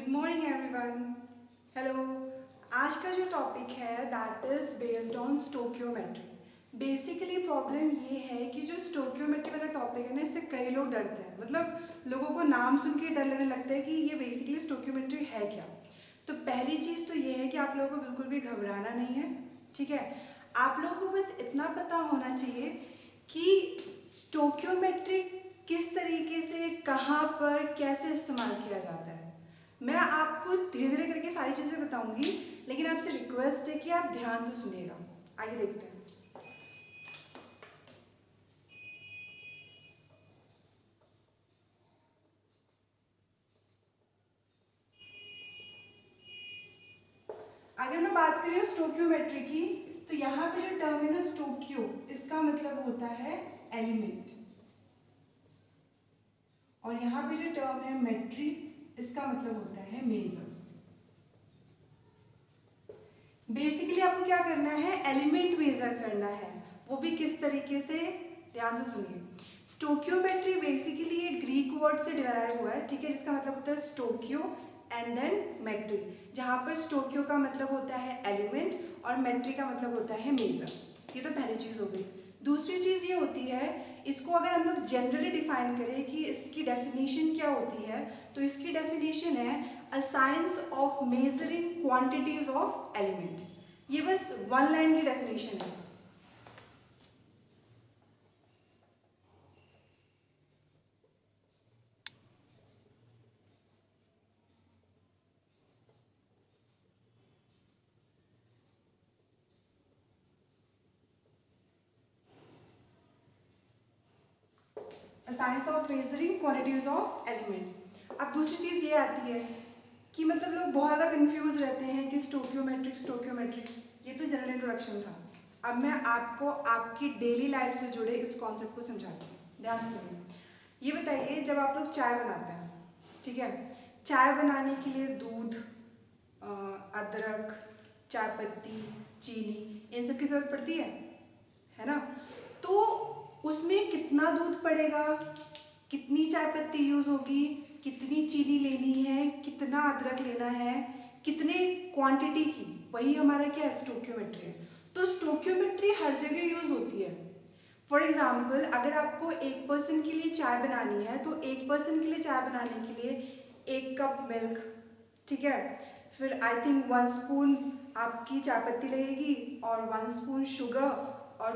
Good morning everyone. Hello. आज का जो टॉपिक है that is based on stoichiometry. Basically problem ये है कि जो स्टोक्योमेट्री वाला टॉपिक है ना, इससे कई लोग डरते हैं। मतलब लोगों को नाम सुन के डर लगने लगता है कि ये बेसिकली स्टोक्योमेट्री है क्या। तो पहली चीज़ तो ये है कि आप लोगों को बिल्कुल भी घबराना नहीं है, ठीक है। आप लोगों को बस इतना पता होना चाहिए कि स्टोक्योमेट्री किस तरीके से, कहाँ पर, कैसे इस्तेमाल किया जाता है। मैं आपको धीरे धीरे करके सारी चीज़ें बताऊंगी, लेकिन आपसे रिक्वेस्ट है कि आप ध्यान से सुनिएगा। आइए देखते हैं। अगर मैं बात करूँ स्टोक्योमेट्री की, तो यहाँ पे जो टर्म है ना स्टोक्यो, इसका मतलब होता है एलिमेंट, और यहाँ पे जो टर्म है मेट्री, इसका मतलब होता है मेजर। बेसिकली आपको क्या करना है, एलिमेंट मेजर करना है। वो भी किस तरीके से, ध्यान से सुनिए। स्टोक्योमेट्री बेसिकली एक ग्रीक वर्ड से डिराइव हुआ है, ठीक है, जिसका मतलब होता है स्टोक्यो एंड देन मेट्री, जहाँ पर स्टोक्यो का मतलब होता है एलिमेंट और मेट्री का मतलब होता है मेजर। ये तो पहली चीज़ हो गई। दूसरी चीज़ ये होती है, इसको अगर हम लोग जनरली डिफाइन करें कि इसकी डेफिनेशन क्या होती है, तो इसकी डेफिनेशन है a science of measuring quantities of element. ये बस वन लाइन की डेफिनेशन है। Science of measuring quantities of element. अब दूसरी चीज ये आती है कि मतलब लोग बहुत ज़्यादा कंफ्यूज रहते हैं कि स्टोक्योमेट्रिक स्टोक्योमेट्रिक। ये तो जनरल इंट्रोडक्शन था। अब मैं आपको आपकी डेली लाइफ से जुड़े इस कॉन्सेप्ट को समझाती हूँ, ध्यान से सुनिए। ये बताइए, जब आप लोग चाय बनाते हैं, ठीक है, चाय बनाने के लिए दूध, अदरक, चाय पत्ती, चीनी, इन सब की जरूरत पड़ती है ना। तो उसमें कितना दूध पड़ेगा, कितनी चाय पत्ती यूज होगी, कितनी चीनी लेनी है, कितना अदरक लेना है, कितने क्वांटिटी की, वही हमारा क्या है, स्टोक्योमेट्री है। तो स्टोक्योमेट्री हर जगह यूज होती है। फॉर एग्जाम्पल, अगर आपको एक पर्सन के लिए चाय बनानी है, तो एक पर्सन के लिए चाय बनाने के लिए 1 कप मिल्क, ठीक है, फिर आई थिंक 1 स्पून आपकी चाय पत्ती लगेगी और 1 स्पून शुगर और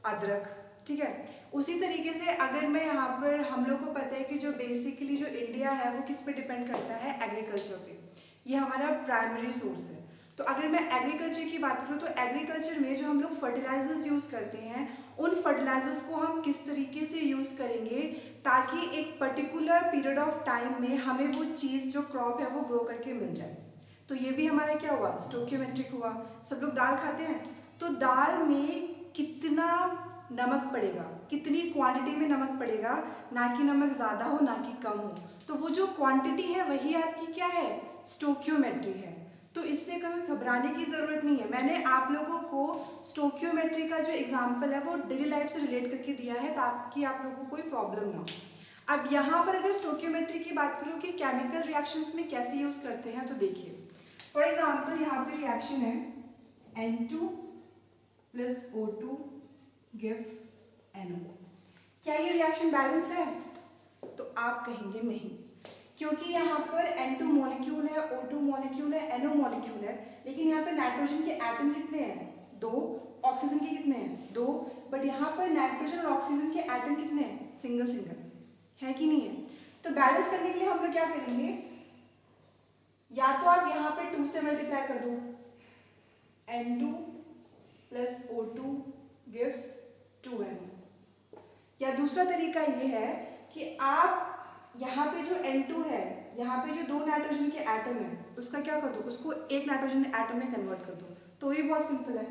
अदरक, ठीक है। उसी तरीके से अगर मैं यहाँ पर, हम लोग को पता है कि जो बेसिकली जो इंडिया है वो किस पे डिपेंड करता है, एग्रीकल्चर पे। ये हमारा प्राइमरी सोर्स है। तो अगर मैं एग्रीकल्चर की बात करूँ, तो एग्रीकल्चर में जो हम लोग फर्टिलाइजर्स यूज़ करते हैं, उन फर्टिलाइजर्स को हम किस तरीके से यूज़ करेंगे ताकि एक पर्टिकुलर पीरियड ऑफ टाइम में हमें वो चीज़, जो क्रॉप है, वो ग्रो करके मिल जाए। तो ये भी हमारा क्या हुआ, स्टोक्योमेट्रिक हुआ। सब लोग दाल खाते हैं, तो दाल में कितना नमक पड़ेगा, कितनी क्वांटिटी में नमक पड़ेगा, ना कि नमक ज़्यादा हो ना कि कम हो। तो वो जो क्वांटिटी है वही आपकी क्या है, स्टोक्योमेट्री है। तो इससे कोई घबराने की ज़रूरत नहीं है। मैंने आप लोगों को स्टोक्योमेट्री का जो एग्जाम्पल है वो डेली लाइफ से रिलेट करके दिया है ताकि आप लोगों को कोई प्रॉब्लम ना हो। अब यहाँ पर अगर स्टोक्योमेट्री की बात करूँ कि केमिकल रिएक्शंस में कैसे यूज़ करते हैं, तो देखिए, फॉर एग्जाम्पल यहाँ पे रिएक्शन है N2 plus O2 gives NO। क्या ये रिएक्शन बैलेंस है? तो आप कहेंगे नहीं, क्योंकि यहाँ पर N2 मॉलिक्यूल है, O2 मॉलिक्यूल है, NO मॉलिक्यूल है, लेकिन यहाँ पर नाइट्रोजन के एटम कितने हैं, 2, ऑक्सीजन के कितने हैं, 2, बट यहाँ पर नाइट्रोजन और ऑक्सीजन के एटम कितने हैं, सिंगल सिंगल है कि नहीं है। तो बैलेंस करने के लिए हम लोग क्या करेंगे, या तो आप यहाँ पे 2 से मल्टीप्लाई कर दो, N2 plus O2 gives 2N, या दूसरा तरीका ये है कि आप यहाँ पे जो N2 है, यहाँ पे जो 2 नाइट्रोजन के एटम है, उसका क्या कर दो, उसको 1 नाइट्रोजन एटम में कन्वर्ट कर दो। तो ये बहुत सिंपल है।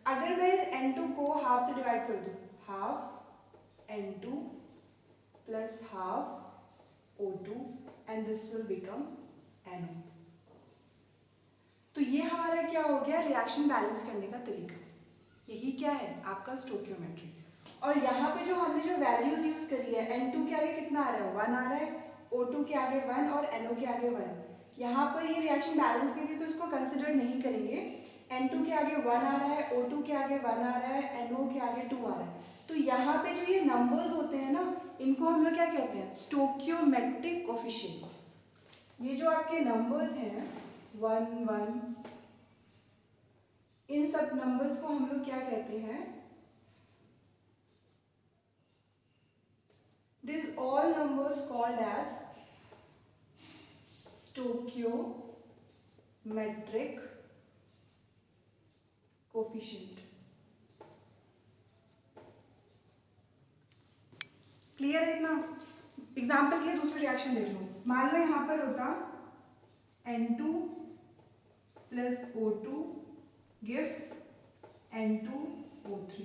अगर मैं इस N2 को हाफ से डिवाइड कर दूँ, half N2 plus half O2 and this will become NO। तो ये हमारा क्या हो गया, रिएक्शन बैलेंस करने का तरीका। यही क्या है, आपका स्टोक्योमेट्री। और यहाँ पे जो हमने जो वैल्यूज यूज करी है, N2 के आगे कितना आ रहा है, 1 आ रहा है, O2 के आगे 1 और NO के आगे 1। यहाँ पर ये रिएक्शन बैलेंस नहीं थी तो इसको कंसिडर नहीं करेंगे। N2 के आगे 1 आ रहा है, O2 के आगे 1 आ रहा है, NO के आगे 2 आ रहा है। तो यहाँ पे जो ये नंबर्स होते हैं ना, इनको हम लोग क्या कहते हैं, स्टोक्योमेट्रिक कोफिशिएंट। ये जो आपके नंबर्स हैं 1 1, इन सब नंबर्स को हम लोग क्या कहते हैं, this all numbers called as stoichiometric coefficient. Clear है इतना? एग्जाम्पल के लिए दूसरी रिएक्शन देख लो। मान लो यहाँ पर होता N2 plus O2 gives N2O3।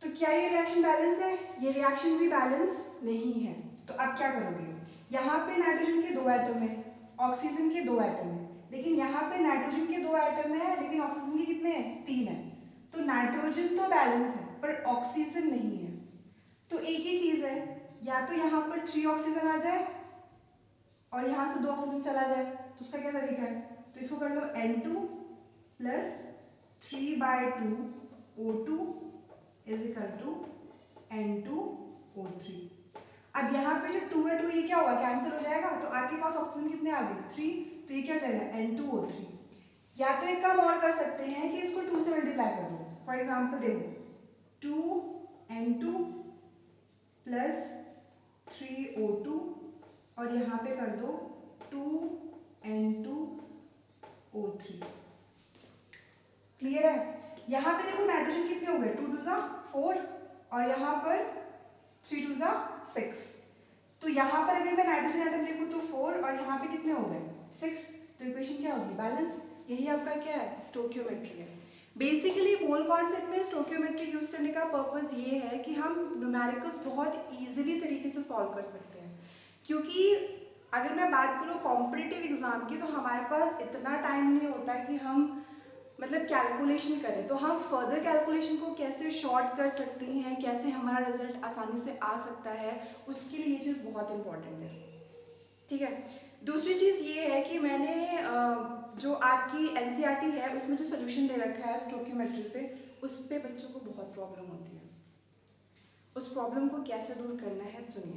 तो क्या ये रिएक्शन बैलेंस है? ये रिएक्शन भी बैलेंस नहीं है। तो अब क्या करोगे, यहाँ पे नाइट्रोजन के 2 एटम है, ऑक्सीजन के 2 एटम है, लेकिन यहाँ पे नाइट्रोजन के 2 एटम है लेकिन ऑक्सीजन के कितने हैं, 3 है। तो नाइट्रोजन तो बैलेंस है पर ऑक्सीजन नहीं है। तो एक ही चीज है, या तो यहाँ पर 3 ऑक्सीजन आ जाए और यहाँ से 2 ऑक्सीजन चला जाए। तो उसका क्या तरीका है, तो इसको कर लो N2 plus 3/2 O2 is equal to N2O3। अब यहाँ पे जो 2 है 2 ये क्या होगा, कैंसिल हो जाएगा। तो आपके पास ऑक्सीजन कितने आ गए, 3। तो ये क्या हो जाएगा, N2O3। या तो एक काम और कर सकते हैं कि इसको 2 से मल्टीप्लाई कर दो। फॉर एग्जाम्पल देखो 2N2 प्लस 3O2 और यहाँ पे कर दो 2N2O3। क्लियर है? यहाँ पे देखो नाइट्रोजन कितने हो गए, 2 2 4 और यहाँ पर 3 2 6। तो यहाँ पर अगर मैं नाइट्रोजन एटम देखूँ तो 4 और यहाँ पे कितने हो गए, 6। तो इक्वेशन क्या होगी, बैलेंस। यही आपका क्या है, स्टोक्योमेट्री है। बेसिकली मोल कॉन्सेप्ट में स्टोक्योमेट्री यूज करने का पर्पस ये है कि हम न्यूमेरिकल्स बहुत इजीली तरीके से सॉल्व कर सकते हैं। क्योंकि अगर मैं बात करूँ कॉम्पिटिटिव एग्जाम की, तो हमारे पास इतना टाइम नहीं होता है कि हम मतलब कैलकुलेशन करें। तो हम फर्दर कैलकुलेशन को कैसे शॉर्ट कर सकते हैं, कैसे हमारा रिजल्ट आसानी से आ सकता है, उसके लिए ये चीज़ बहुत इंपॉर्टेंट है। ठीक है। दूसरी चीज़ ये है कि मैंने जो आपकी NCERT है उसमें जो सोल्यूशन दे रखा है स्टोक्योमेट्री पे, उस पे बच्चों को बहुत प्रॉब्लम होती है। उस प्रॉब्लम को कैसे दूर करना है सुनिए।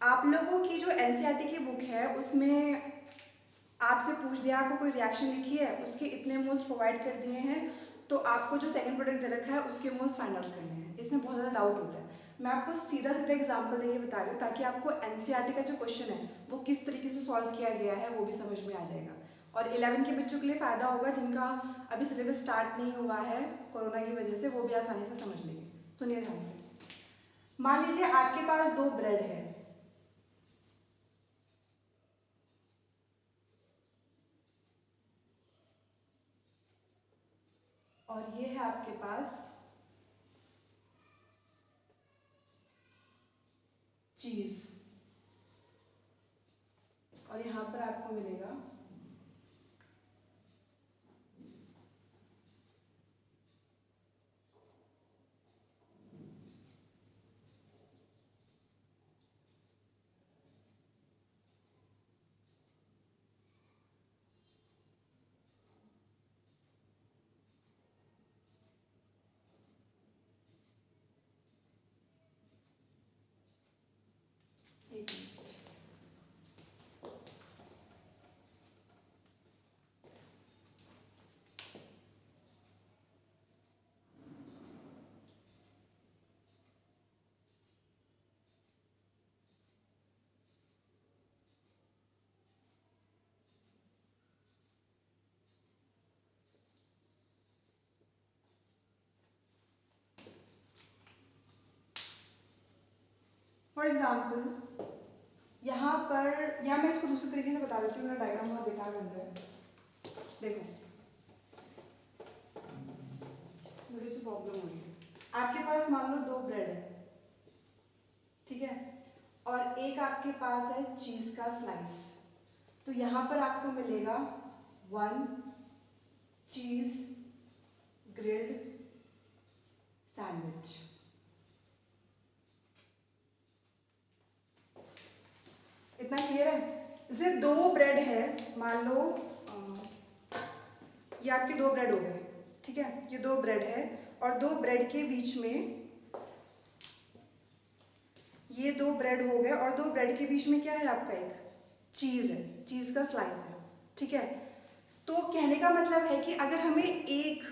आप लोगों की जो NCERT की बुक है उसमें आपसे पूछ दिया, आपको कोई रिएक्शन लिखी है, उसके इतने मोल्स प्रोवाइड कर दिए हैं, तो आपको जो सेकंड प्रोडक्ट दे रखा है उसके मोल्स फाइंड आउट करने हैं। इसमें बहुत ज़्यादा डाउट होता है। मैं आपको सीधा सीधा एग्जांपल देके बता रही हूँ ताकि आपको NCERT का जो क्वेश्चन है वो किस तरीके से सॉल्व किया गया है वो भी समझ में आ जाएगा। और 11 के बच्चों के लिए फ़ायदा होगा जिनका अभी सिलेबस स्टार्ट नहीं हुआ है कोरोना की वजह से, वो भी आसानी से समझ लेंगे। सुनिए ध्यान से। मान लीजिए आपके पास 2 ब्रेड है, और ये है आपके पास चीज, और यहाँ पर आपको मिलेगा फॉर एग्जाम्पल यहाँ पर, या मैं इसको दूसरे तरीके से बता देती हूँ, मेरा डायग्राम बहुत बेकार बन रहा है। देखो थोड़ी सी प्रॉब्लम हो रही है। आपके पास मान लो 2 ब्रेड है, ठीक है, और एक आपके पास है चीज का स्लाइस। तो यहाँ पर आपको मिलेगा 1 चीज ग्रिल्ड सैंडविच। इतना क्लियर है? जैसे दो ब्रेड है, मान लो ये आपके दो ब्रेड हो गए, ठीक है, ये दो ब्रेड है और दो ब्रेड के बीच में, ये दो ब्रेड हो गए और दो ब्रेड के बीच में क्या है आपका, एक चीज है, चीज का स्लाइस है, ठीक है। तो कहने का मतलब है कि अगर हमें एक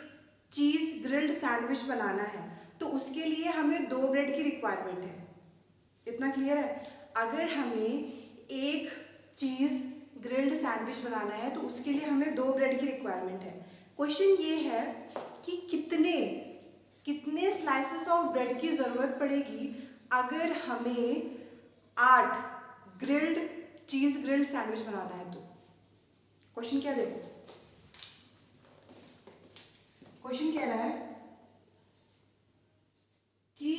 चीज ग्रिल्ड सैंडविच बनाना है तो उसके लिए हमें दो ब्रेड की रिक्वायरमेंट है। इतना क्लियर है? अगर हमें एक चीज ग्रिल्ड सैंडविच बनाना है तो उसके लिए हमें दो ब्रेड की रिक्वायरमेंट है। क्वेश्चन ये है कि कितने कितने स्लाइसेस ऑफ ब्रेड की जरूरत पड़ेगी अगर हमें 8 चीज ग्रिल्ड सैंडविच बनाना है। तो क्वेश्चन क्या, देखो क्वेश्चन कह रहा है कि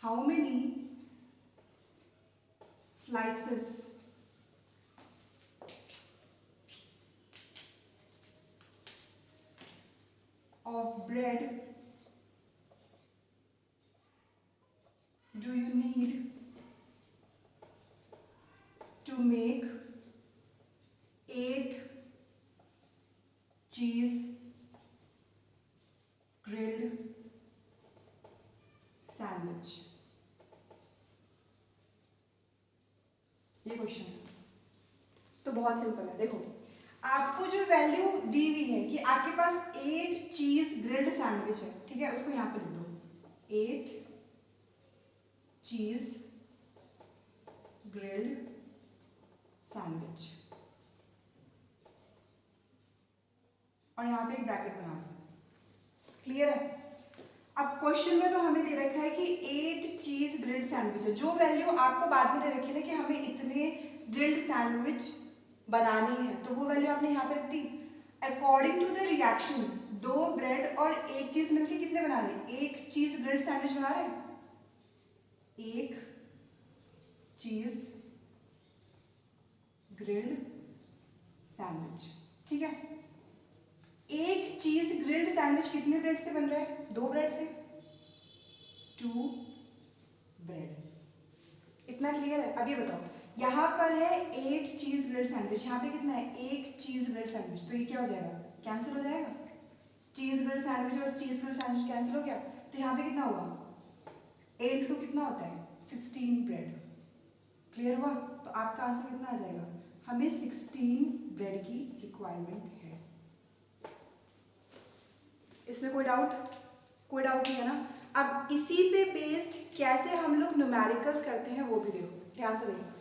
how many slices of bread do you need to make 8 cheese grilled sandwich? ये क्वेश्चन है। तो बहुत सिंपल है, देखो आपको जो वैल्यू दी हुई है कि आपके पास 8 चीज ग्रिल्ड सैंडविच है, ठीक है, उसको यहां पे लिख दो, 8 चीज ग्रिल्ड सैंडविच, और यहां पे एक ब्रैकेट बना दो। क्लियर है? अब क्वेश्चन में तो हमें दे रखा है कि 8 चीज ग्रिल्ड सैंडविच है, जो वैल्यू आपको बाद में दे रखी है ना कि हमें इतने ग्रिल्ड सैंडविच बनानी है, तो वो वैल्यू आपने यहाँ पे रख दी। अकॉर्डिंग टू द रिएक्शन, दो ब्रेड और एक चीज मिलकर कितने बना रहे, एक चीज ग्रिल्ड सैंडविच बना रहे हैं, एक चीज ग्रिल्ड सैंडविच, ठीक है। एक चीज ग्रिल्ड सैंडविच कितने ब्रेड से बन रहा है, दो ब्रेड से, 2 ब्रेड। इतना क्लियर है? अब ये बताओ, यहाँ पर है 8 चीज ग्रिल्ड सैंडविच, यहाँ पे कितना है, एक चीज ग्रिल्ड सैंडविच, तो ये क्या हो जाएगा, कैंसिल हो जाएगा। चीज ग्रिल्ड सैंडविच और चीज ग्रिल्ड सैंडविच कैंसिल हो गया, तो यहाँ पे कितना हुआ, 8 टू कितना होता है, 16 ब्रेड। क्लियर हुआ? तो आपका आंसर कितना आ जाएगा, हमें 16 ब्रेड की रिक्वायरमेंट है। इसमें कोई डाउट नहीं है ना? अब इसी पे बेस्ड कैसे हम लोग न्यूमेरिकल्स करते हैं वो भी देखो, ध्यान से देखो।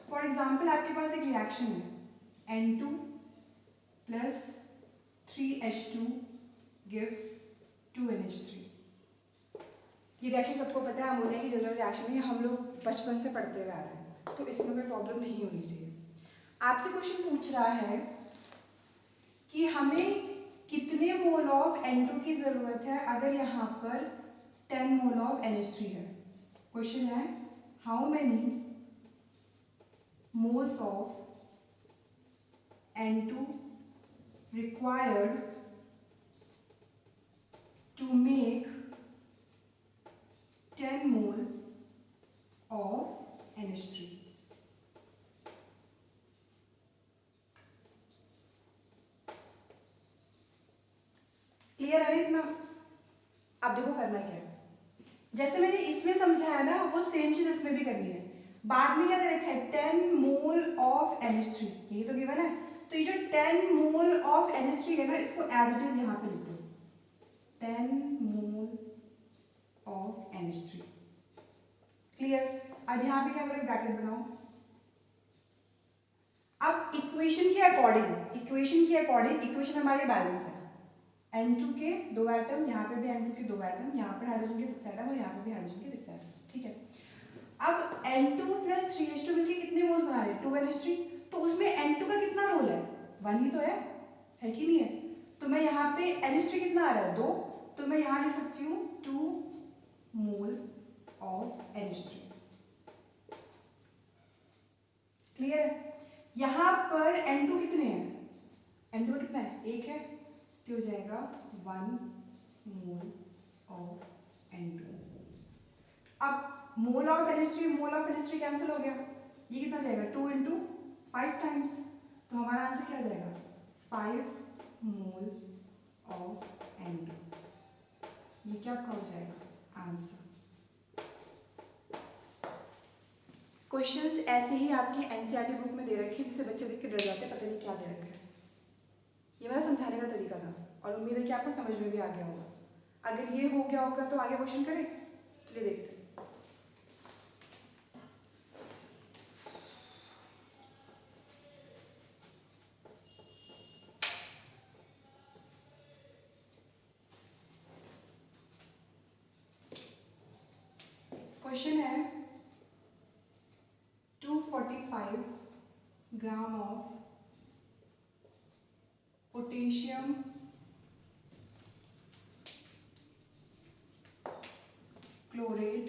फॉर एग्जाम्पल आपके पास एक रिएक्शन है, N2 plus 3H2 gives 2NH3। ये रिएक्शन सबको पता है, अमोनिया की जनरल रिएक्शन है, हम लोग बचपन से पढ़ते हुए आ रहे हैं, तो इसमें कोई प्रॉब्लम नहीं होनी चाहिए। आपसे क्वेश्चन पूछ रहा है कि हमें कितने मोल ऑफ N2 की जरूरत है अगर यहाँ पर 10 मोल ऑफ NH3 है। क्वेश्चन है how many moles of N2 required to make 10 mole of NH3। Clear है इतना? अब देखो करना क्या है, जैसे मैंने इसमें समझाया ना वो सेम चीज इसमें भी करनी है। बाद में क्या दे रखा है, 10 मोल ऑफ NH3, यही तो गिवन है। तो ये जो 10 मोल ऑफ NH3 है ना, इसको एज इट इज यहाँ पे लिख दो, 10 मोल ऑफ NH3। क्लियर? अब यहाँ पे क्या करो, ब्रैकेट बनाओ। अब इक्वेशन के अकॉर्डिंग इक्वेशन हमारी बैलेंस है, N2 के 2 एटम, यहाँ पे भी N2 के 2 एटम, यहाँ पर हाइड्रोजन के 6 एटम और यहाँ पे भी हाइड्रोजन के 6 एटम, ठीक है। अब N2 प्लस 3H2 मिलकर कितने मोल्स बना रहे हैं, 2NH3। तो उसमें N2 का कितना रोल है, 1 ही तो है कि नहीं है? तो मैं यहाँ पे NH3 कितना आ रहा है, 2, तो मैं यहाँ लिख सकती हूँ 2 मोल ऑफ NH3। क्लियर है? यहाँ पर N2 कितने हैं? N2 कितना है? 1 है, तो हो जाएगा 1 मोल ऑफ N2। अब मोल ऑफ NH3 कैंसिल हो गया, ये कितना जाएगा? 2 × 5 टाइम्स, तो हमारा आंसर क्या जाएगा? 5 मोल ऑफ N2। ये क्या आपका हो जाएगा आंसर। क्वेश्चंस ऐसे ही आपकी NCERT बुक में दे रखे हैं, जिससे बच्चे देख के डर जाते हैं, पता नहीं क्या दे रखा है। ये मेरा समझाने का तरीका था और उम्मीद है कि आपको समझ में भी आ गया होगा। अगर ये हो गया होगा तो आगे क्वेश्चन करें। चलिए देखते हैं। क्वेश्चन है 245 gram of potassium chloride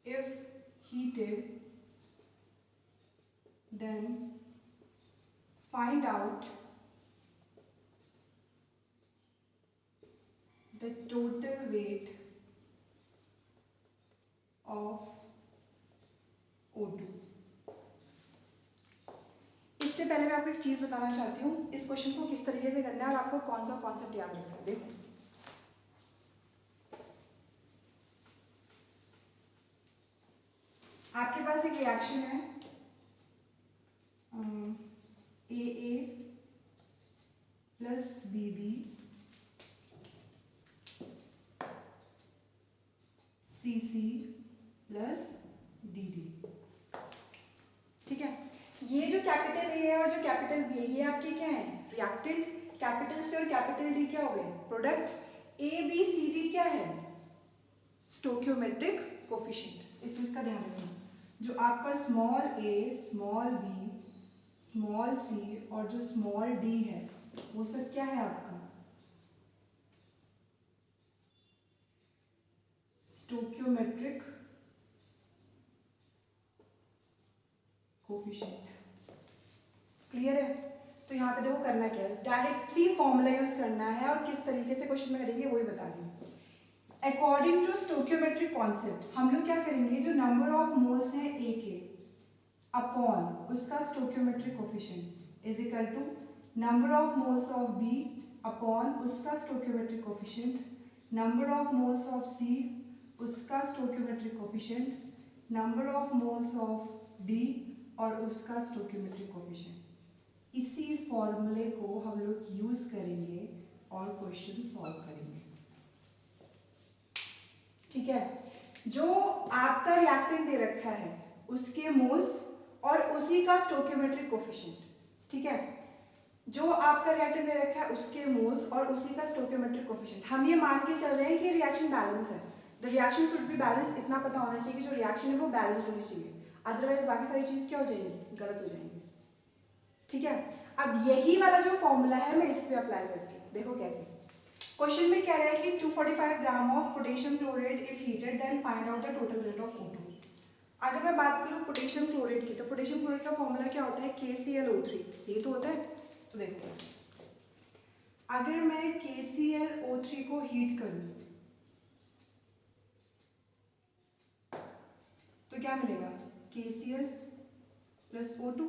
if heated, then find out the total weight of O2। इससे पहले मैं आपको एक चीज बताना चाहती हूँ, इस क्वेश्चन को किस तरीके से करना है और आपको कौन सा कॉन्सेप्ट याद रखना है। देखो, आपके पास एक रिएक्शन है AA plus BB CC plus DD। ठीक है, ये जो कैपिटल A है और जो कैपिटल B है, ये आपके क्या है? रिएक्टेंट। कैपिटल C और कैपिटल D क्या हो गए? प्रोडक्ट। ABCD क्या है? Stoichiometric coefficient. इस चीज का ध्यान रखना। जो आपका small a, small b, small c और जो स्मॉल d है, वो सब क्या है आपका? Stoichiometric coefficient. क्लियर है? तो यहाँ पे देखो करना क्या है, डायरेक्टली फॉर्मूला यूज करना है और किस तरीके से क्वेश्चन में करेंगे वही बता रही हूँ। अकॉर्डिंग टू स्टोइकियोमेट्रिक कॉन्सेप्ट हम लोग क्या करेंगे, जो नंबर ऑफ मोल्स है A के अपॉन उसका stoichiometric coefficient is equal to number of moles of B upon उसका stoichiometric coefficient, number of moles of C उसका stoichiometric coefficient, number of moles of D और उसका स्टोइकियोमेट्रिक कोफिशिएंट। इसी फॉर्मूले को हम लोग यूज करेंगे और क्वेश्चन सॉल्व करेंगे। ठीक है, जो आपका रिएक्टेंट दे रखा है उसके मोल्स और उसी का स्टोइकियोमेट्रिक कोफिशिएंट। ठीक है, जो आपका रिएक्टेंट दे रखा है उसके मोल्स और उसी का स्टोइकियोमेट्रिक कोफिशिएंट। हम ये मान के चल रहे हैं कि रिएक्शन बैलेंस है। The reaction should be balance. इतना पता होना चाहिए कि जो रिएक्शन है वो बैलेंस्ड होनी चाहिए, अदरवाइज बाकी सारी चीज क्या हो जाएंगी? गलत हो जाएंगी। ठीक है, अब यही वाला जो फॉर्मूला है मैं इस पे अप्लाई करती हूँ। देखो कैसे। क्वेश्चन में कह रहा है कि 245 gram of potassium chloride if heated then find out the total weight of O2। अगर मैं बात करूँ पोटेशियम क्लोराइड की, तो पोटेशियम क्लोराइड का फॉर्मूला क्या होता है? KClO3। ये तो होता है। तो देखो, अगर मैं KClO3 को हीट करूं तो क्या मिलेगा? KCl plus O2।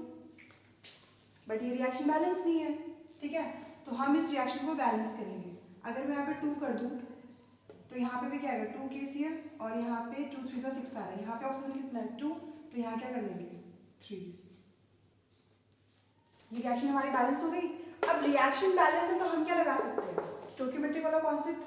बट ये रिएक्शन बैलेंस नहीं है। ठीक है, तो हम इस रिएक्शन को बैलेंस करेंगे। अगर मैं यहाँ पे 2 कर दूं तो यहाँ पे भी क्या आएगा? 2 KCl और यहाँ पे 2 3 6 आ रहा है। यहाँ पे ऑक्सीजन कितना है? 2, तो यहाँ क्या कर देंगे? 3। ये रिएक्शन हमारी बैलेंस हो गई। अब रिएक्शन बैलेंस है तो हम क्या लगा सकते हैं? स्टोइकियोमेट्रिक वाला कॉन्सेप्ट।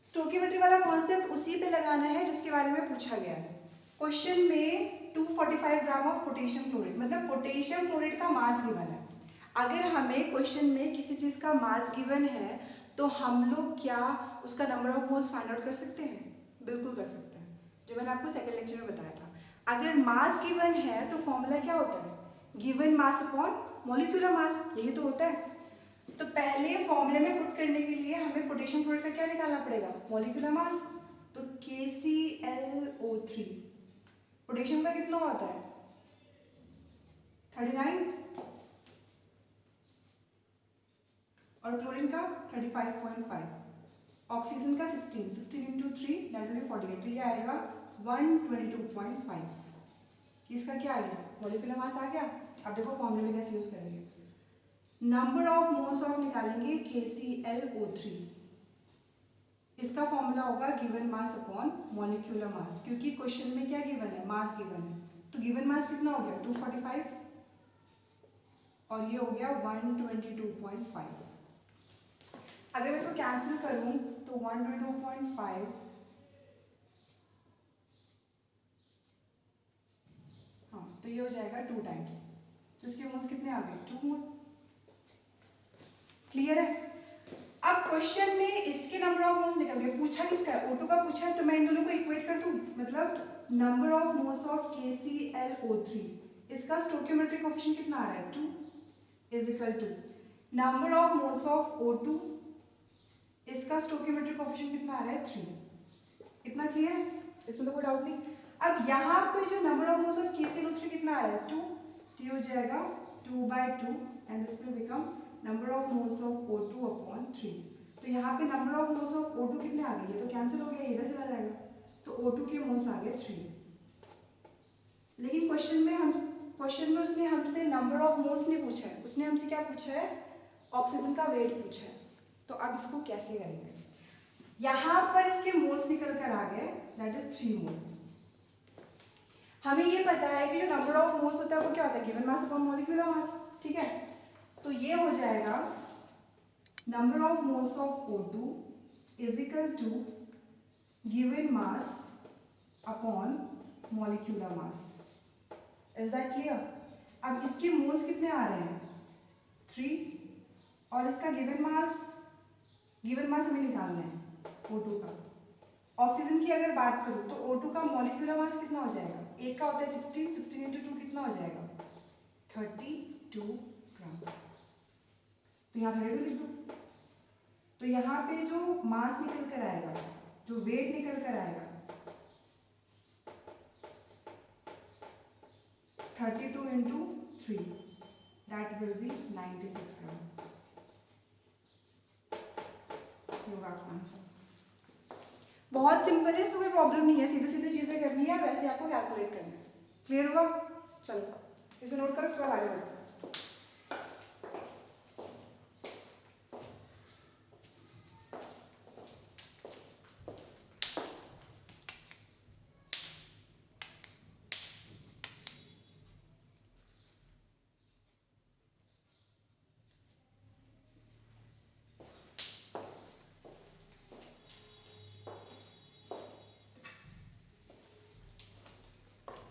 स्टोइकियोमेट्रिक वाला कॉन्सेप्ट उसी पे लगाना है जिसके बारे में पूछा गया है। क्वेश्चन में 245 ग्राम ऑफ पोटेशियम क्लोराइड, मतलब पोटेशियम क्लोराइड का मास गिवन है। अगर हमें क्वेश्चन में किसी चीज का मास गिवन है तो हम लोग क्या उसका number of moles find out कर सकते हैं? बिल्कुल कर सकते हैं, जो मैंने आपको सेकंड लेक्चर में बताया था। अगर मास गिवन है तो फॉर्मूला क्या होता है? गिवन मास अपॉन मॉलिक्यूलर मास, यही तो होता है। तो पहले फॉर्मूले में पुट करने के लिए हमें पोटेशियम क्लोराइड का क्या निकालना पड़ेगा, मॉलिक्यूलर मास। तो KClO3 पोटेशियम का कितना होता है 39 और क्लोरीन का 35.5, ऑक्सीजन का 16 इंटू 3 दैट विल बी 48, तो ये आएगा 122.5। इसका क्या आ गया, मॉलिक्यूलर मास आ गया। अब देखो फॉर्मूले में कैसे यूज करेंगे, नंबर ऑफ मोल्स ऑफ निकालेंगे KClO3, इसका फॉर्मूला होगा गिवन मास अपॉन मॉलिक्यूलर मास, क्योंकि क्वेश्चन में क्या गिवन है, मास गिवन है। तो गिवन मास कितना हो गया 245 और ये हो गया 122.5। अगर मैं इसको कैंसिल करूं तो 122.5 हाँ, तो ये हो जाएगा 2 टाइम्स, तो इसके मोल्स कितने आ गए 2 मोल। क्लियर है। अब क्वेश्चन में इसके नंबर ऑफ मोल्स निकल गए, पूछा किसका है, O2 का पूछा है, तो मैं इन दोनों को इक्वेट कर दूं, मतलब number of moles of KClO3, इसका स्टोइकियोमेट्रिक कोएफिशिएंट कितना आ रहा है 2 is equal to number of moles of O2, इसका स्टोइकियोमेट्रिक कोएफिशिएंट कितना आ रहा है 3। इतना क्लियर है, इसमें तो कोई डाउट नहीं। अब यहाँ पे जो number of moles of KClO3 कितना आ रहा है 2, तो ये हो जाएगा 2/2 and this will become number of moles of O2 upon 3। तो यहाँ पे number of moles of O2 कितने आ गए, ये तो कैंसिल हो गया, इधर चला जाएगा, तो O2 के मोल्स आ गए 3। लेकिन क्वेश्चन में उसने हमसे नंबर ऑफ मोल्स नहीं पूछा है, उसने हमसे क्या पूछा है, ऑक्सीजन का वेट पूछा है। तो अब इसको कैसे करेंगे, यहाँ पर इसके मोल्स निकल कर आ गए, दैट इज 3 मोल। हमें ये पता है कि जो नंबर ऑफ मोल्स होता है वो क्या होता है, given mass upon molecular mass, ठीक है। तो ये हो जाएगा number of moles of O2 is equal to given mass upon molecular mass. Is that clear. अब इसके मोल्स कितने आ रहे हैं 3 और इसका गिवन मास हमें निकालना है O2 का। ऑक्सीजन की अगर बात करूं तो O2 का मॉलिक्यूलर मास कितना हो जाएगा, एक का होता है 16 इंटू 2 कितना हो जाएगा 32 ग्राम। तो यहाँ 32 लिख दो। तो यहाँ पे जो मास निकल कर आएगा, जो वेट निकल कर आएगा 32 इंटू 3 दैट विल बी 96 ग्राम। होगा आपका आंसर। बहुत सिंपल है, इसमें कोई प्रॉब्लम नहीं है, सीधे सीधे चीजें करनी है, वैसे आपको कैलकुलेट करना है। क्लियर हुआ, चलो इसे नोट करो, उसके बाद आगे बढ़ते हैं।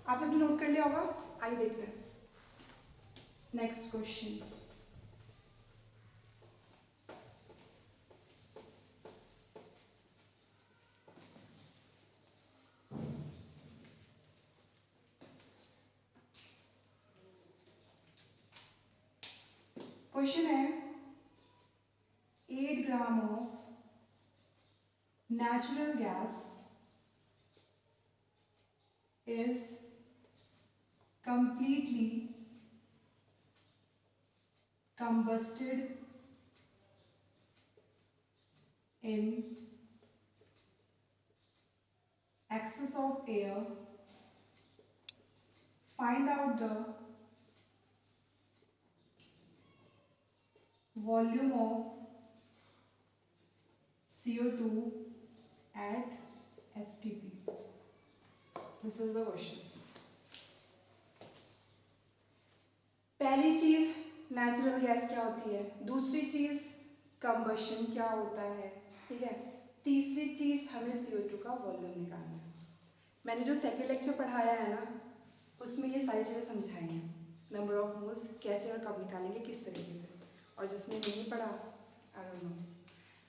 आप सबने नोट कर लिया होगा, आइए देखते हैं नेक्स्ट क्वेश्चन। क्वेश्चन है 8 gram of natural gas is completely combusted in excess of air. Find out the volume of CO2 at STP. This is the question. पहली चीज नेचुरल गैस क्या होती है, दूसरी चीज कंबशन क्या होता है, ठीक है, तीसरी चीज हमें CO2 का वॉल्यूम निकालना है। मैंने जो सेकेंड लेक्चर पढ़ाया है ना, उसमें ये सारी चीजें समझाई हैं, नंबर ऑफ मोल्स कैसे और कब निकालेंगे, किस तरीके से। और जिसने नहीं पढ़ा आई डोंट नो।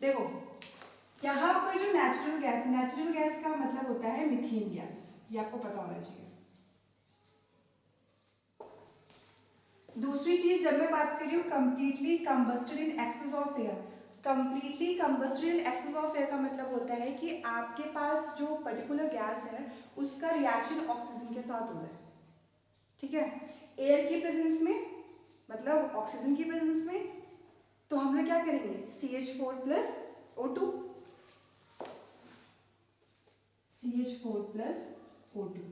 देखो यहाँ पर जो नेचुरल गैस का मतलब होता है मीथेन गैस, ये आपको पता होना चाहिए। दूसरी चीज, जब मैं बात कर रही हूँ completely combusted in excess of air, completely combusted in excess of air का मतलब होता है कि आपके पास जो पर्टिकुलर गैस है उसका रिएक्शन ऑक्सीजन के साथ हो रहा है, ठीक है, एयर की प्रेजेंस में, मतलब ऑक्सीजन की प्रेजेंस में, तो हम लोग क्या करेंगे CH4 plus O2, CH4 plus O2।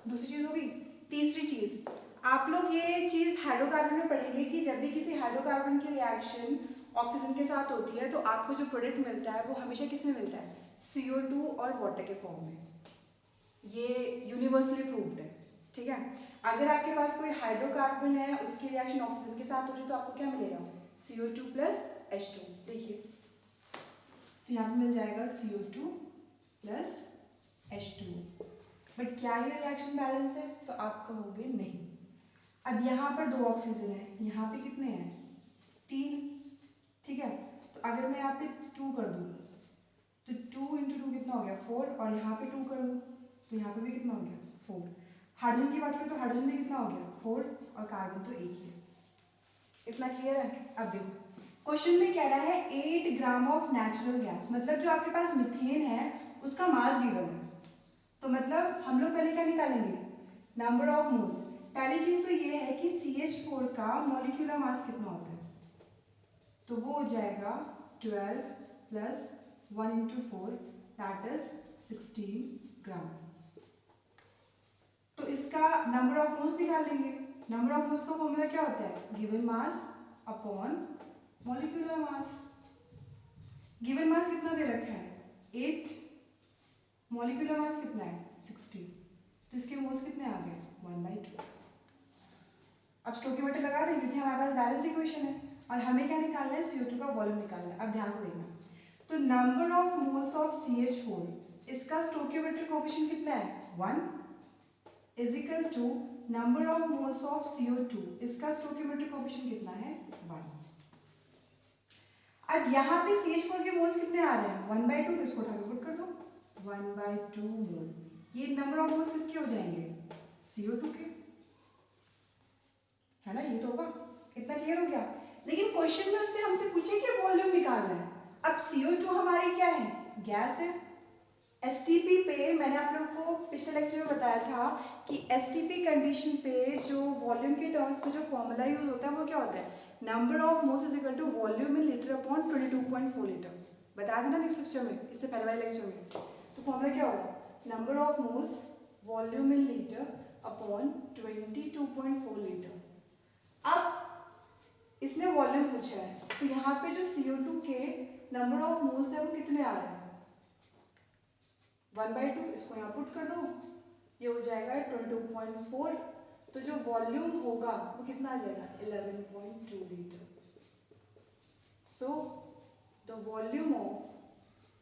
दूसरी चीज होगी। तीसरी चीज, आप लोग ये चीज हाइड्रोकार्बन में पढ़ेंगे कि जब भी किसी हाइड्रोकार्बन की रिएक्शन ऑक्सीजन के साथ होती है तो आपको जो प्रोडक्ट मिलता है वो हमेशा किसमें मिलता है, CO2 और वाटर के फॉर्म में। ये यूनिवर्सली प्रूव्ड है, ठीक है। अगर आपके पास कोई हाइड्रोकार्बन है उसकी रिएक्शन ऑक्सीजन के साथ हो रही है तो आपको क्या मिलेगा, CO2 प्लस H2। देखिए तो यहाँ पे मिल जाएगा CO2 प्लस H2। बट क्या ये रिएक्शन बैलेंस है, तो आप कहोगे नहीं। अब यहाँ पर 2 ऑक्सीजन है, यहाँ पे कितने हैं, 3, ठीक है। तो अगर मैं यहाँ पे 2 कर दूँ तो 2 × 2 कितना हो गया 4, और यहाँ पे 2 कर दूँ तो यहाँ पे भी कितना हो गया 4। हाइड्रोजन की बात करें तो हाइड्रोजन में कितना हो गया 4, और कार्बन तो एक ही है। इतना क्लियर है। अब देखो क्वेश्चन में कह रहा है 8 ग्राम ऑफ नेचुरल गैस, मतलब जो आपके पास मीथेन है उसका मास गिवन है, तो मतलब हम लोग पहले क्या निकालेंगे, नंबर ऑफ मोल्स। पहली चीज तो ये है कि CH4 का मॉलिक्यूलर मास कितना होता है, तो वो हो जाएगा 12 प्लस 1 × 4 दैट इज 16 ग्राम। तो इसका नंबर ऑफ मोल्स निकाल लेंगे। नंबर ऑफ मोल्स का फॉर्मूला क्या होता है, गिवन मास अपॉन मॉलिक्यूलर मास। गिवन मास कितना दे रखा है 8, मॉलिक्यूलर मास कितना है 16, तो इसके मोल्स कितने आ गए 1/2। अब स्टोइकियोमेट्री लगा दें क्योंकि हमारे पास बैलेंस्ड इक्वेशन है और हमें क्या निकालना है, CO2 का वॉल्यूम निकालना है। अब ध्यान से देखना, तो number of moles of CH4, इसका स्टोइकियोमेट्रिक कोएफिशिएंट कितना है 1 is equal to number of moles of CO2, इसका स्टोइकियोमेट्रिक कोएफिशिएंट कितना है 1। अब यहाँ पे CH4 के मोल्स कितने आ रहे हैं 1/2, तो इसको उठा के पुट कर दो 1/2 मोल। ये नंबर ऑफ मोल्स किसके हो जाएंगे, CO2 के, है ना, ये तो होगा। इतना क्लियर हो गया। लेकिन क्वेश्चन में उसने हमसे पूछे कि वॉल्यूम निकालना है। अब CO2 हमारी क्या है, गैस है। STP पे मैंने आप लोग को पिछले लेक्चर में बताया था कि STP कंडीशन पे जो वॉल्यूम के टर्म्स में जो फॉर्मूला यूज होता है वो क्या होता है, number of moles is equal to volume in litre upon 22.4 litre. बताया था ना नेक्स्ट लेक्चर में, इससे पहले वाले लेक्चर में। तो फॉर्मूला क्या होगा, number of moles volume in litre upon 22.4 litre. अब इसने वॉल्यूम पूछा है तो यहाँ पे जो CO2 के नंबर ऑफ मोल्स है वो कितने आ रहे हैं 1/2, इसको यहाँ पुट कर दो, ये हो जाएगा 22.4, तो जो वॉल्यूम होगा वो कितना आ जाएगा 11.2 litre. So the volume of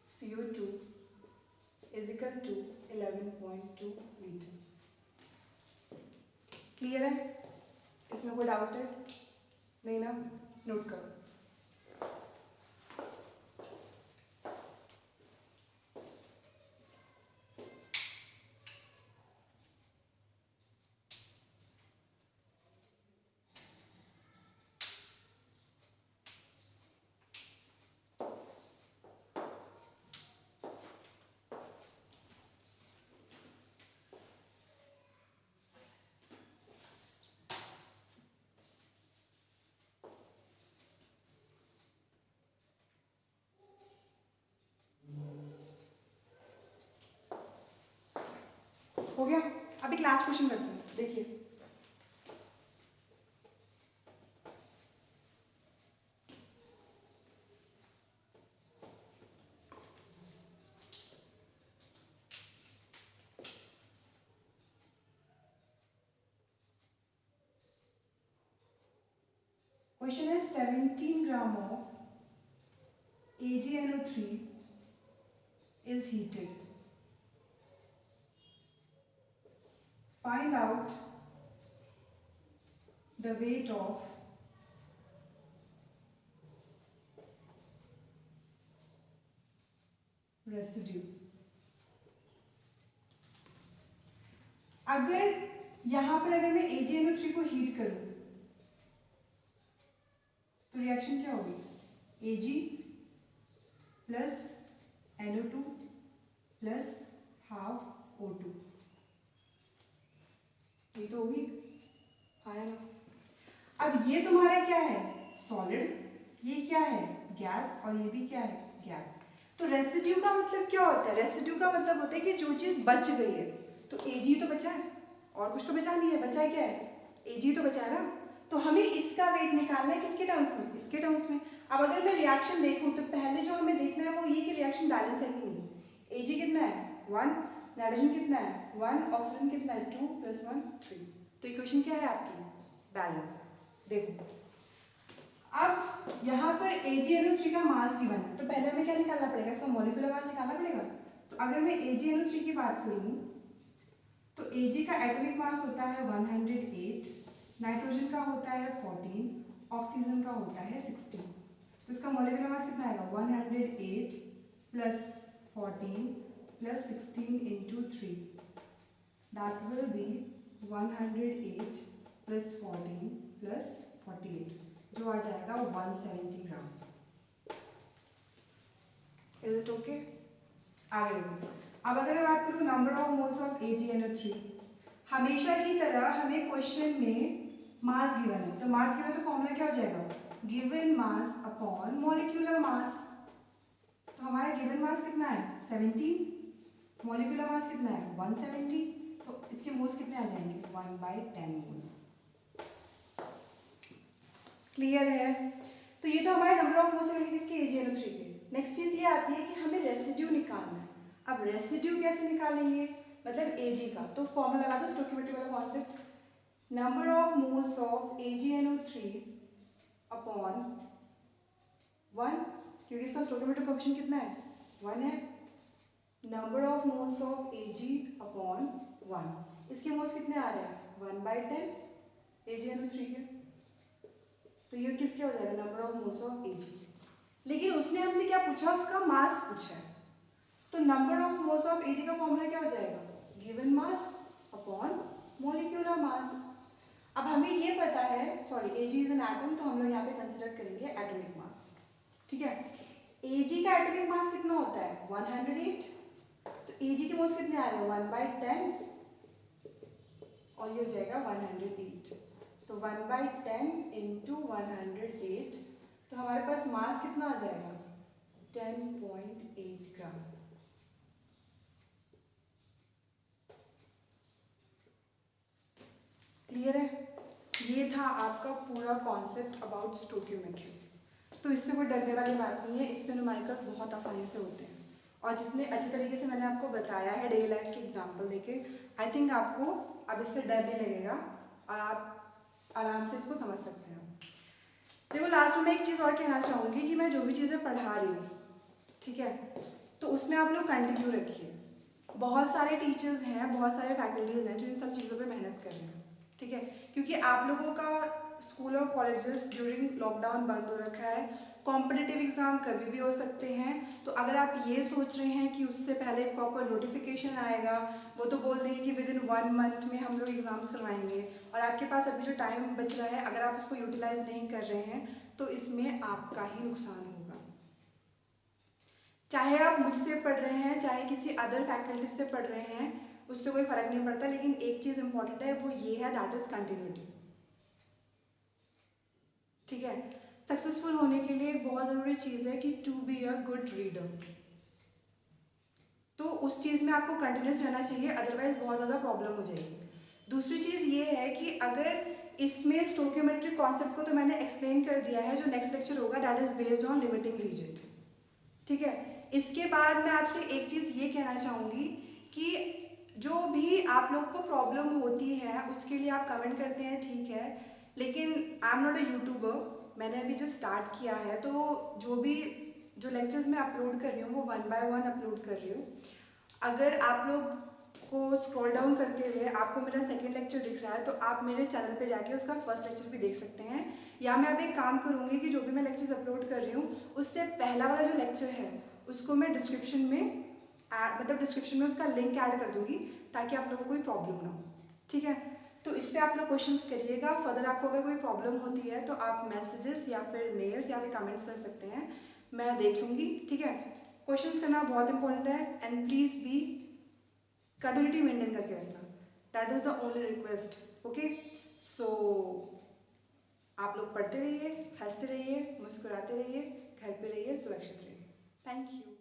CO2 is equal to 11.2 litre. Clear है, इसमें कोई डाउट है नहीं ना, नोट करो। हो गया। अभी क्लास क्वेश्चन करते हैं, देखिए क्वेश्चन है 17 gram of AgNO3 is heated. Find out the weight of residue. अगर यहाँ पर अगर मैं AgNO3 को हीट करूं तो रिएक्शन क्या होगी? Ag plus NO2 plus half O2, ये तो होगी, हाँ है ना। अब ये तुम्हारा क्या है? सॉलिड, ये क्या है? गैस, और ये भी क्या है? गैस। तो रेसिड्यू का मतलब क्या होता है? रेसिड्यू का मतलब होता है कि जो चीज बच गई है, तो Ag तो बचा है और कुछ तो बचा नहीं है, बचा है क्या है? Ag तो बचा है ना। तो हमें इसका वेट निकालना है किसके टर्म्स में? इसके टर्म्स में। अब अगर मैं रिएक्शन देखूं तो पहले जो हमें देखना है वो ये कि रिएक्शन बैलेंस है कि नहीं। Ag कितना है? 1, नाइट्रोजन कितना है? 1, ऑक्सीजन कितना है? 2 + 1 3। तो इक्वेशन क्या है आपकी? बैलेंस। देखो अब यहाँ पर AgNO3 का मास गिवन है, तो पहले हमें क्या निकालना पड़ेगा? इसका मॉलिक्यूलर मास निकालना पड़ेगा। तो अगर मैं AgNO3 की बात करूँ तो Ag का एटॉमिक मास होता है 108, नाइट्रोजन का होता है 14, ऑक्सीजन का होता है 16। तो इसका मॉलिक्यूलर मास कितना आएगा? 108 + 14 + 16 × 3, दैट विल बी 108 + 14 + 48, जो आ जाएगा 170 ग्राम। Is it okay? आगे देखो। अब अगर मैं बात करूं number of moles of AgNO3, हमेशा की तरह हमें क्वेश्चन में मास गिवन है, तो मास गिवन तो फॉर्मूला क्या हो जाएगा? गिवन मास अपॉन मॉलिक्यूलर मास। तो हमारा गिवन मास कितना है? 17, मॉलिक्यूलर मास कितना है? 170, तो इसके मोल्स कितने आ जाएंगे? 1/10 मोल। क्लियर है? तो ये तो हमारे नंबर ऑफ मोल्स है किसके? AgNO3 के। नेक्स्ट चीज ये आती है कि हमें रेसिड्यू निकालना है। अब रेसिड्यू कैसे निकालेंगे? मतलब Ag का, तो फॉर्मूला लगा दो, स्टोइकियोमेट्री वाला concept. Number of moles of AgNO3 upon 1, क्योंकि इसका स्टोइकियोमेट्रिक कोएफिशिएंट कितना है? 1 है। Number of moles of Ag upon 1, इसके मोल्स कितने आ रहे हैं? 1/10 AgNO3 के। तो ये किसके हो जाएगा? Number of moles of Ag। लेकिन उसने हमसे क्या पूछा? उसका मास पूछा है। तो number of moles of Ag का फॉर्मूला क्या हो जाएगा? गिवन मास अपॉन मॉलिक्यूलर मास। अब हमें ये पता है, sorry Ag is an atom, तो हम लोग यहाँ पे कंसीडर करेंगे एटॉमिक मास। ठीक है, Ag का एटॉमिक मास कितना होता है? 108। तो Ag के मोल्स कितने आ रहे हैं? 1/10, और ये हो जाएगा 108। तो 1/10 × 108, तो हमारे पास मास कितना आ जाएगा? 10.8 ग्राम। क्लियर है? ये था आपका पूरा कॉन्सेप्ट अबाउट स्टोइकियोमेट्री। तो इससे कोई डरने वाली बात नहीं है, इसमें न्यूमेरिकल्स बहुत आसानी से होते हैं, और जितने अच्छे तरीके से मैंने आपको बताया है डेली लाइफ के एग्जांपल देके, आई थिंक आपको अब इससे डर नहीं लगेगा और आप आराम से इसको समझ सकते हैं। देखो लास्ट में मैं एक चीज़ और कहना चाहूँगी कि मैं जो भी चीज़ें पढ़ा रही हूँ, ठीक है, तो उसमें आप लोग कंटिन्यू रखिए। बहुत सारे टीचर्स हैं, बहुत सारे फैकल्टीज हैं जो इन सब चीज़ों पे मेहनत कर रहे हैं, ठीक है, क्योंकि आप लोगों का स्कूल और कॉलेजेस ड्यूरिंग लॉकडाउन बंद हो रखा है, कॉम्पिटिटिव एग्जाम कभी भी हो सकते हैं। तो अगर आप ये सोच रहे हैं कि उससे पहले प्रॉपर नोटिफिकेशन आएगा, वो तो बोल देंगे कि विद इन 1 मंथ में हम लोग एग्जाम्स करवाएंगे, और आपके पास अभी जो टाइम बच रहा है अगर आप उसको यूटिलाइज नहीं कर रहे हैं तो इसमें आपका ही नुकसान होगा। चाहे आप मुझसे पढ़ रहे हैं, चाहे किसी अदर फैकल्टी से पढ़ रहे हैं, उससे कोई फर्क नहीं पड़ता, लेकिन एक चीज इंपॉर्टेंट है, वो ये है, दैट इज कंटिन्यूटी। ठीक है, सक्सेसफुल होने के लिए एक बहुत जरूरी चीज है कि to be a good reader. तो उस चीज में आपको कंटिन्यूस रहना चाहिए, अदरवाइज बहुत ज्यादा प्रॉब्लम हो जाएगी। दूसरी चीज ये है कि अगर इसमें स्टोइकियोमेट्रिक कॉन्सेप्ट को तो मैंने एक्सप्लेन कर दिया है, जो नेक्स्ट लेक्चर होगा that is based on limiting reagent. ठीक है, इसके बाद मैं आपसे एक चीज ये कहना चाहूंगी कि जो भी आप लोग को प्रॉब्लम होती है उसके लिए आप कमेंट करते हैं, ठीक है, लेकिन I am not a YouTuber, मैंने अभी जस्ट स्टार्ट किया है, तो जो लेक्चर्स मैं अपलोड कर रही हूँ वो 1 by 1 अपलोड कर रही हूँ। अगर आप लोग को स्क्रॉल डाउन करते हुए आपको मेरा सेकंड लेक्चर दिख रहा है तो आप मेरे चैनल पे जाके उसका फर्स्ट लेक्चर भी देख सकते हैं, या मैं अब एक काम करूँगी कि जो भी मैं लेक्चर्स अपलोड कर रही हूँ उससे पहला वाला जो लेक्चर है उसको मैं डिस्क्रिप्शन में उसका लिंक ऐड कर दूंगी ताकि आप लोगों को कोई प्रॉब्लम ना हो। ठीक है, तो इस पे आप लोग क्वेश्चंस करिएगा। फर्दर आपको अगर कोई प्रॉब्लम होती है तो आप मैसेजेस या फिर मेल्स या फिर कमेंट्स कर सकते हैं, मैं देख लूँगी, ठीक है। क्वेश्चंस करना बहुत इंपॉर्टेंट है and please be continuity maintain करके रखना, that is the only request, okay. So आप लोग पढ़ते रहिए, हंसते रहिए, मुस्कुराते रहिए, घर पे रहिए, सुरक्षित रहिए। Thank you.